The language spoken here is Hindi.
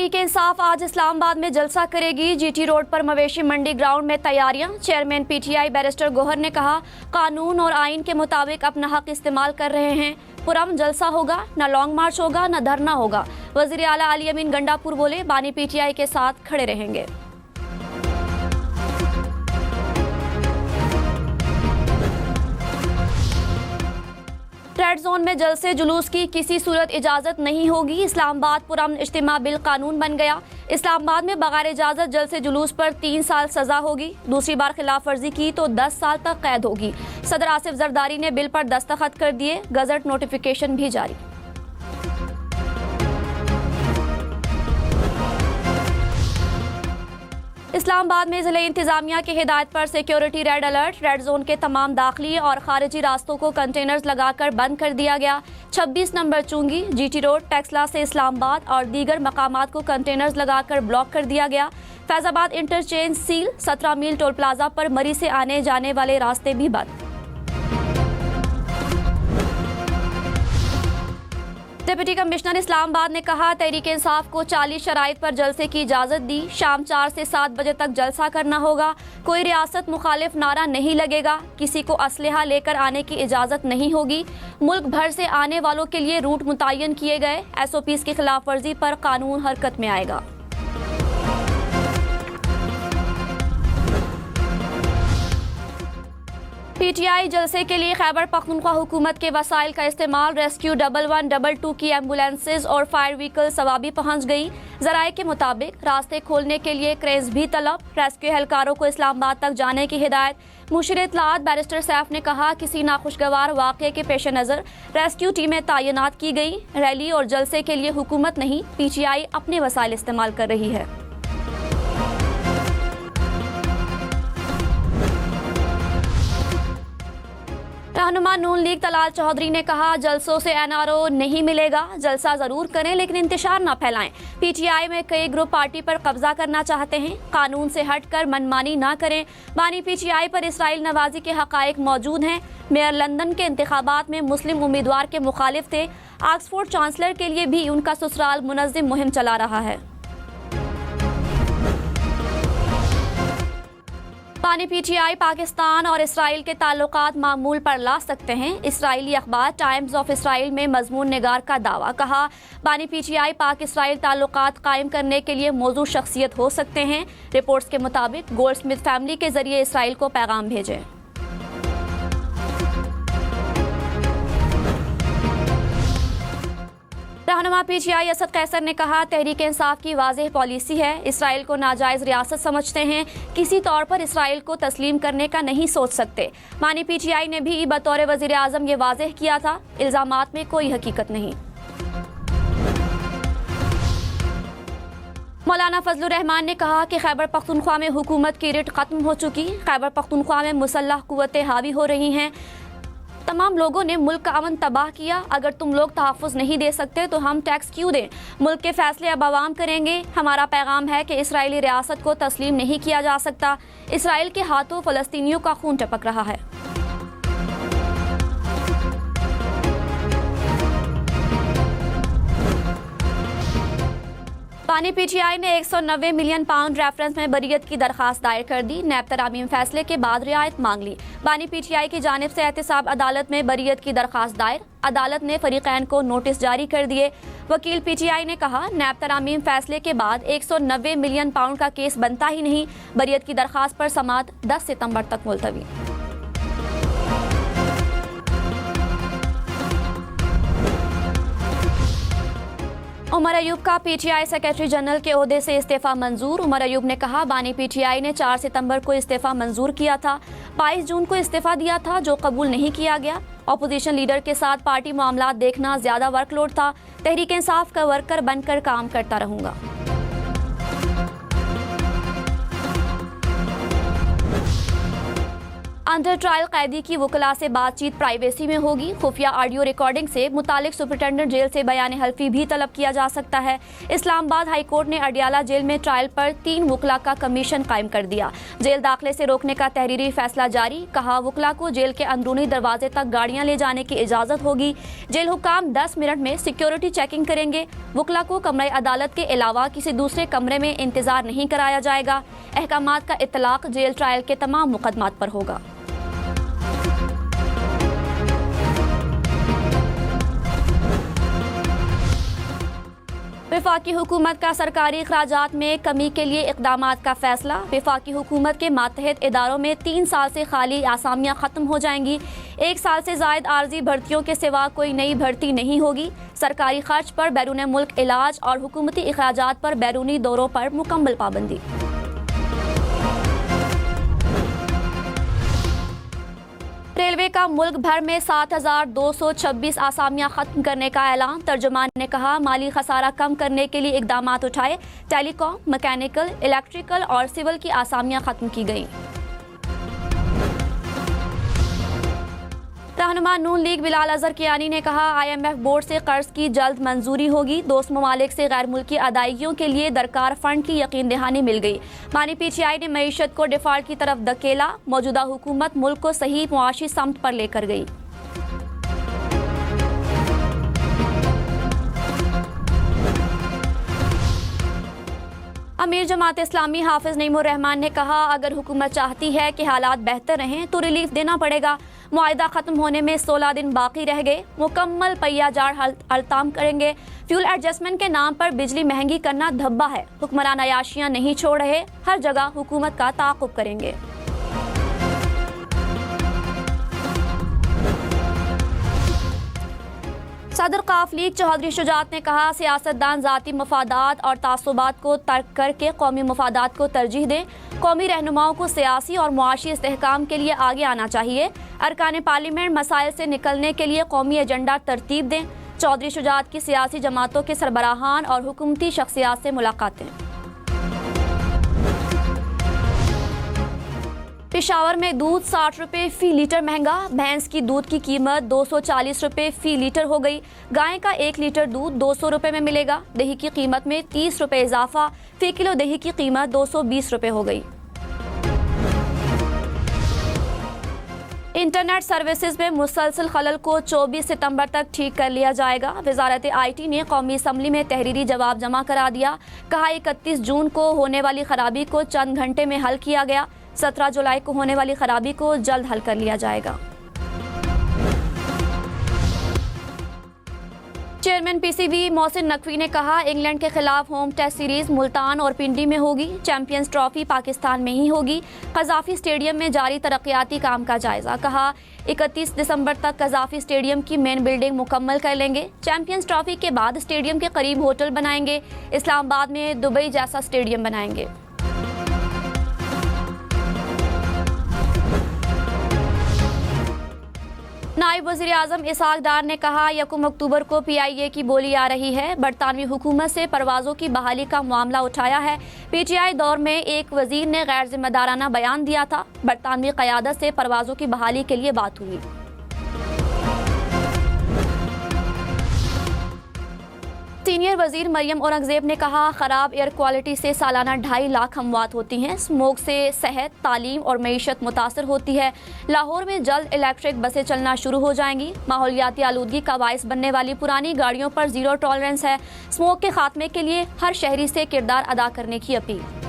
तहरीक इंसाफ आज इस्लामाबाद में जलसा करेगी। जीटी रोड पर मवेशी मंडी ग्राउंड में तैयारियां। चेयरमैन पीटीआई बैरिस्टर गोहर ने कहा, कानून और आइन के मुताबिक अपना हक इस्तेमाल कर रहे हैं। पुरअमन जलसा होगा, न लॉन्ग मार्च होगा, न धरना होगा। वजीर आला अली अमीन गंडापुर बोले, बानी पीटीआई के साथ खड़े रहेंगे। रेड जोन में जलसे जुलूस की किसी सूरत इजाजत नहीं होगी। इस्लामाबाद पुरअमन इज्तिमा बिल कानून बन गया। इस्लामाबाद में बगैर इजाजत जलसे जुलूस पर 3 साल सजा होगी। दूसरी बार खिलाफ वर्जी की तो 10 साल तक कैद होगी। सदर आसिफ जरदारी ने बिल पर दस्तखत कर दिए। गजट नोटिफिकेशन भी जारी। इस्लामाबाद में जिले इंतजामिया की हिदायत पर security red alert. Red zone के तमाम दाखिली और खारिजी रास्तों को कंटेनर्स लगाकर बंद कर दिया गया। 26 नंबर चुंगी, जीटी रोड, टेक्सला से इस्लामाबाद और दीगर मकामात को कंटेनर्स लगाकर ब्लॉक कर दिया गया। Faizabad interchange seal. 17 मील टोल प्लाजा पर मरी से आने जाने वाले रास्ते भी बंद। डिप्टी कमिश्नर इस्लामाबाद ने कहा, तहरीक इंसाफ को 40 शराइत पर जलसे की इजाज़त दी। शाम 4 से 7 बजे तक जलसा करना होगा। कोई रियासत मुखालिफ नारा नहीं लगेगा। किसी को असलहा लेकर आने की इजाज़त नहीं होगी। मुल्क भर से आने वालों के लिए रूट मुतय्यन किए गए। SOPs की खिलाफ वर्जी पर कानून हरकत में आएगा। पीटीआई जलसे के लिए खैबर पख्तूनख्वा हुकूमत के वसाइल का इस्तेमाल। रेस्क्यू 1112 की एम्बुलेंसेज और फायर व्हीकल सवाबी पहुंच गई। जराये के मुताबिक रास्ते खोलने के लिए क्रेज भी तलब। रेस्क्यू एहलकारों को इस्लामाबाद तक जाने की हिदायत। मुशीर इत्तलात बैरिस्टर सैफ ने कहा, किसी नाखुशगवार वाक़े के पेश नज़र रेस्क्यू टीमें तैनात की गई। रैली और जलसे के लिए हुकूमत नहीं, पीटीआई अपने वसाइल इस्तेमाल कर रही है। रहनुमा नून लीग तलाल चौधरी ने कहा, जलसों से NRO नहीं मिलेगा। जलसा जरूर करें लेकिन इंतशार ना फैलाएं। पीटीआई में कई ग्रुप पार्टी पर कब्जा करना चाहते हैं। कानून से हटकर मनमानी ना करें। बानी पीटीआई पर इसराइल नवाजी के हकायक मौजूद हैं। मेयर लंदन के इंतखाबात में मुस्लिम उम्मीदवार के मुखालिफ थे। ऑक्सफोर्ड चांसलर के लिए भी उनका ससुराल मुनज़्ज़िम मुहिम चला रहा है। बानी पीटीआई पाकिस्तान और इसराइल के ताल्लुकात मामूल पर ला सकते हैं। इसराइली अखबार टाइम्स ऑफ इसराइल में मजमून निगार का दावा। कहा, बानी पीटीआई पाक इसराइल ताल्लुकात कायम करने के लिए मौजूद शख्सियत हो सकते हैं। रिपोर्ट्स के मुताबिक गोल्डस्मिथ फैमिली के जरिए इसराइल को पैगाम भेजे। रहनुमा पीटीआई असद कैसर ने कहा, तहरीक इंसाफ की वाज़ेह पॉलिसी है। इसराइल को नाजायज़ रियासत समझते हैं। किसी तौर पर इसराइल को तस्लीम करने का नहीं सोच सकते। बानी पीटीआई ने भी बतौर वज़ीर आज़म ये वाज़ेह किया था। इल्ज़ामात में कोई हकीकत नहीं। मौलाना फजलुर रहमान ने कहा कि खैबर पख्तूनख्वा में हुकूमत की रिट ख़त्म हो चुकी। खैबर पख्तूनख्वा में मुसल्लह कुव्वतें हावी हो रही हैं। तमाम लोगों ने मुल्क का अमन तबाह किया। अगर तुम लोग तहफ़्फ़ुज़ नहीं दे सकते तो हम टैक्स क्यों दें? मुल्क के फैसले अब अवाम करेंगे। हमारा पैगाम है कि इसराइली रियासत को तस्लीम नहीं किया जा सकता। इसराइल के हाथों फ़लस्तीनियों का खून टपक रहा है। बानी पीटीआई ने 190 मिलियन पाउंड रेफरेंस में बरीयत की दरखास्त दायर कर दी। नैब तरामीम फैसले के बाद रियायत मांग ली। बानी पीटीआई की जानिब से एहतसाब अदालत में बरीयत की दरखास्त दायर। अदालत ने फरीकैन को नोटिस जारी कर दिए। वकील पीटीआई ने कहा, नैब तरामीम फैसले के बाद 190 मिलियन पाउंड का केस बनता ही नहीं। बरीयत की दरखास्त पर समाअत 10 सितंबर तक मुलतवी। उमर अयूब का पीटीआई सेक्रेटरी जनरल के ओहदे से इस्तीफा मंजूर। उमर अयूब ने कहा, बानी पीटीआई ने 4 सितंबर को इस्तीफा मंजूर किया था। 22 जून को इस्तीफा दिया था जो कबूल नहीं किया गया। अपोजिशन लीडर के साथ पार्टी मामलात देखना ज्यादा वर्कलोड था। तहरीक इंसाफ का वर्कर बनकर काम करता रहूंगा। अंडर ट्रायल कैदी की वकला से बातचीत प्राइवेसी में होगी। खुफिया ऑडियो रिकॉर्डिंग से मुतालिक सुपरिटेंडेंट जेल से बयान हल्फी भी तलब किया जा सकता है। इस्लामाबाद हाई कोर्ट ने अडियाला जेल में ट्रायल पर 3 वकला का कमीशन कायम कर दिया। जेल दाखिले से रोकने का तहरीरी फैसला जारी। कहा, वकला को जेल के अंदरूनी दरवाजे तक गाड़ियां ले जाने की इजाजत होगी। जेल हुकाम 10 मिनट में सिक्योरिटी चेकिंग करेंगे। वकला को कमरे अदालत के अलावा किसी दूसरे कमरे में इंतजार नहीं कराया जाएगा। अहकामात का इतलाक जेल ट्रायल के तमाम मुकदमात पर होगा। वफाकी हुकूमत का सरकारी अखराजात में कमी के लिए इक़दामात का फैसला। वफाकी हुकूमत के मातहत इदारों में 3 साल से खाली आसामियाँ ख़त्म हो जाएंगी। 1 साल से ज़ायद आर्जी भर्तियों के सिवा कोई नई भर्ती नहीं होगी। सरकारी खर्च पर बैरून मुल्क इलाज और हुकूमती अखराजात पर बैरूनी दौरों पर मुकम्मल पाबंदी। रेलवे का मुल्क भर में 7,226 आसामियां खत्म करने का ऐलान। तर्जुमान ने कहा, माली खसारा कम करने के लिए इकदामात उठाए। टेलीकॉम, मैकेनिकल, इलेक्ट्रिकल और सिविल की आसामियां खत्म की गईं। रहनुमा नून लीग बिलाल अजहर कियानी ने कहा, IMF बोर्ड से कर्ज की जल्द मंजूरी होगी। दोस्त ममालिक से गैर मुल्की अदायगियों के लिए दरकार फंड की यकीन दहानी मिल गई। मानी PTI ने मईशत को डिफॉल्ट की तरफ धकेला। मौजूदा हुकूमत मुल्क को सही मुआशी समत पर लेकर गई। अमीर जमात इस्लामी हाफिज नईमुर रहमान ने कहा, अगर हुकूमत चाहती है कि हालात बेहतर रहें तो रिलीफ देना पड़ेगा। मुआहिदा ख़त्म होने में 16 दिन बाकी रह गए। मुकम्मल पहिया जार हड़ताल करेंगे। फ्यूल एडजस्टमेंट के नाम पर बिजली महंगी करना धब्बा है। हुक्मरान अयाशियाँ नहीं छोड़ रहे। हर जगह हुकूमत का ताक़ुब करेंगे। सदर काफ लीग चौधरी शुजात ने कहा, सियासतदान ज़ाती मफादात और तासुबात को तर्क करके कौमी मफादात को तरजीह दें। कौमी रहनुमाओं को सियासी और मुआशी इस्तेहकाम के लिए आगे आना चाहिए। अरकान पार्लियामेंट मसाइल से निकलने के लिए कौमी एजेंडा तरतीब दें। चौधरी शुजात की सियासी जमातों के सरबराहान और हुकूमती शख्सियात से मुलाकातें। पेशावर में दूध 60 रुपये फ़ी लीटर महंगा। भैंस की दूध की कीमत 240 रुपये फ़ी लीटर हो गई। गाय का 1 लीटर दूध 200 रुपये में मिलेगा। दही की कीमत में 30 रुपये इजाफा। फ़ी किलो दही की कीमत 220 रुपये हो गई। इंटरनेट सर्विसेज में मुसलसल खलल को 24 सितंबर तक ठीक कर लिया जाएगा। वजारत IT ने कौमी असम्बली में तहरीरी जवाब जमा करा दिया। कहा, 31 जून को होने वाली खराबी को चंद घंटे में हल किया गया। 17 जुलाई को होने वाली खराबी को जल्द हल कर लिया जाएगा। चेयरमैन PCB मोहसिन नकवी ने कहा, इंग्लैंड के खिलाफ होम टेस्ट सीरीज मुल्तान और पिंडी में होगी। चैंपियंस ट्रॉफी पाकिस्तान में ही होगी। कज़ाफी स्टेडियम में जारी तरक्याती काम का जायजा। कहा, 31 दिसंबर तक कज़ाफी स्टेडियम की मेन बिल्डिंग मुकम्मल कर लेंगे। चैंपियंस ट्रॉफी के बाद स्टेडियम के करीब होटल बनाएंगे। इस्लामाबाद में दुबई जैसा स्टेडियम बनाएंगे। नायब वज़ीर आज़म इसहाक डार ने कहा, 1 अक्टूबर को PIA की बोली आ रही है। बरतानवी हुकूमत से परवाज़ों की बहाली का मामला उठाया है। PTI दौर में एक वज़ीर ने गैर जिम्मेदाराना बयान दिया था। बरतानवी क़यादत से परवाज़ों की बहाली के लिए बात हुई। सीनियर वजीर मरियम औरंगजेब ने कहा, ख़राब एयर क्वालिटी से सालाना 2.5 लाख अमवात होती हैं। स्मोक से सेहत, तालीम और मईशत मुतासर होती है। लाहौर में जल्द इलेक्ट्रिक बसें चलना शुरू हो जाएंगी। माहौलियाती आलूदगी का बाइस बनने वाली पुरानी गाड़ियों पर ज़ीरो टॉलरेंस है। स्मोक के खात्मे के लिए हर शहरी से किरदार अदा करने की अपील।